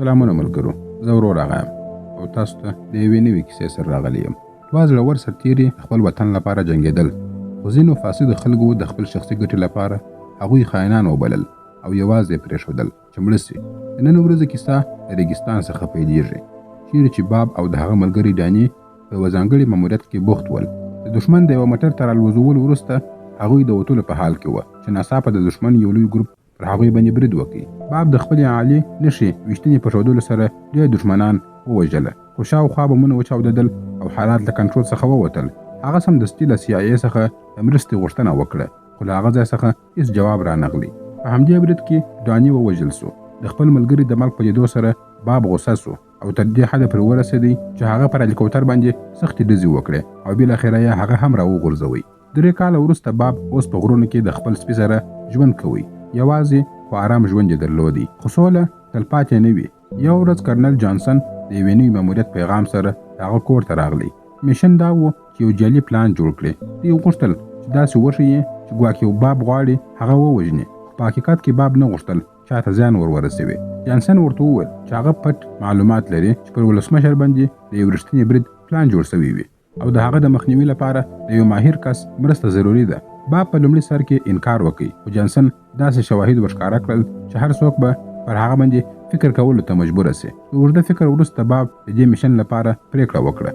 سلامونه ملګرو، زه ورور هغه یم او تاسو ته د یوې نوې کیسې سره راغلی یم. دوه زړور سرتیري خپل وطن لپاره جنګېدل، خو ځینو فاسدو خلکو د خپل شخصي ګټې لپاره هغوی خاینان وبلل او یوازې پرېښودل چې مړه سي. د نن ورځې کیسه د ریګستان څخه پیلېږي، چیرې چې باب او د هغه ملګري ډاني په یوه ځانګړي ماموریت کې بوخت ول. د دښمن د یوه موټر تر الوزولو وروسته هغوی د وتلو په حال کې وه چې ناڅاپه د دښمن یو لوی ګروپ پر هغوی باندې برید وکړي. باب د خپلې عالي نښې ویشتنې په ښودلو سره ډېر دښمنان ووژله، خو شاوخوا بمونه وچاودېدل او حالات له کنټرول څخه ووتل. هغه سمدستي له CIA څخه د مرستې غوښتنه وکړه، خو له هغه ځای څخه هېڅ جواب رانغلی. په همدې برید کې ډاني ووژل سو. د خپل ملګري د مرګ په لیدو سره باب غوسه سو او تر دې حده پرې ورسېدی چې هغه پر هلیکوپټر باندې سختې ډزې وکړې او بالاخره یې هغه هم راوغورځوی. 3 کاله وروسته باب اوس په غرونو کې د خپل سپي سره ژوند کوي. یوازې خو آرام ژوند یې درلودی، خو سوله تلپاتې نه وي. یو ورځ کرنل جانسن د یوې نوي ماموریت پیغام سره هغه کور ته راغلی. میشن دا و چې یو جعلي پلان جوړ کړي. دوی غوښتل چې داسې وښیي چې ګواکې باب غواړي هغه ووژني. په حقیقت کې باب نه غوښتل چاته زیان ورسوي. جانسن ورته وویل چې هغه پټ معلومات لري چې پر ولسمشر باندې د یو رښتیني برید پلان جوړ شوی وي او د هغه د مخنیوي لپاره د یو ماهر کس مرسته ضروري ده. باب په لومړي سر کې انکار وکړي، خو جانسن داسې شواهد ورښکاره کړل چې هر څوک به پر هغه باندې فکر کولو ته مجبوره سي. د اوږده فکر وروسته باب د دې میشن لپاره پریکړه وکړه.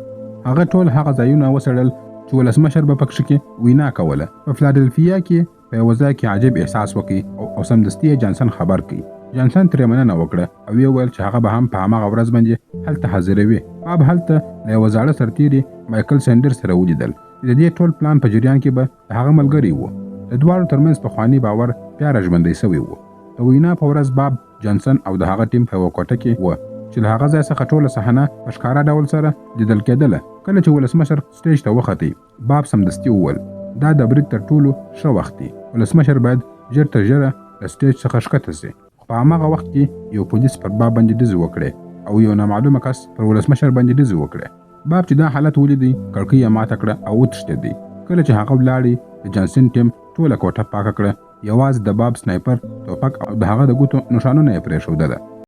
هغه ټول هغه ځایونه وڅېړل چې ولسمشر به پکښې کې وینا کوله. په فلادلفیا کې په یوه ځای کې عجیب احساس وکړي او سمدستي یې جانسن خبر کړي. جانسن ترې مننه وکړه او ویې ویل چې هغه به هم په هماغه ورځ باندې هلته حاضروي. باب هلته له یوه زاړه سرتیري مایکل سینډرز سره ولیدل چې د دې ټول پلان په جریان کې به د هغه ملګری و. د دواړو ترمنځ پخواني باور بیا راژوندی سوی و. د وینا په ورځ باب، جانسن او د هغه ټیم په یوه کوټه کې و چې له هغه ځای څخه ټوله صحنه په ښکاره ډول سره لیدل کېدله. کله چې ولسمشر سټیج ته وختې، باب سمدستي وویل دا د برید تر ټولو ښه وخت دی. ولسمشر باید ژر تر ژره له سټیج څخه ښکته سي. په هماغه وخت کې یو پولیس پر باب باندې ډزې وکړې او یو نامعلومه کس پر ولسمشر باندې ډزې وکړې. باب چې دا حالت ولیدی، کړکۍ یې ماته کړه او وتښتېدی. کله چې هغه ولاړی، د جانسن ټیم ټوله کوټه پاکه کړه. یوازې د باب سنایپر توپک او د هغه د ګوتو نښانونه یې پرېښودله.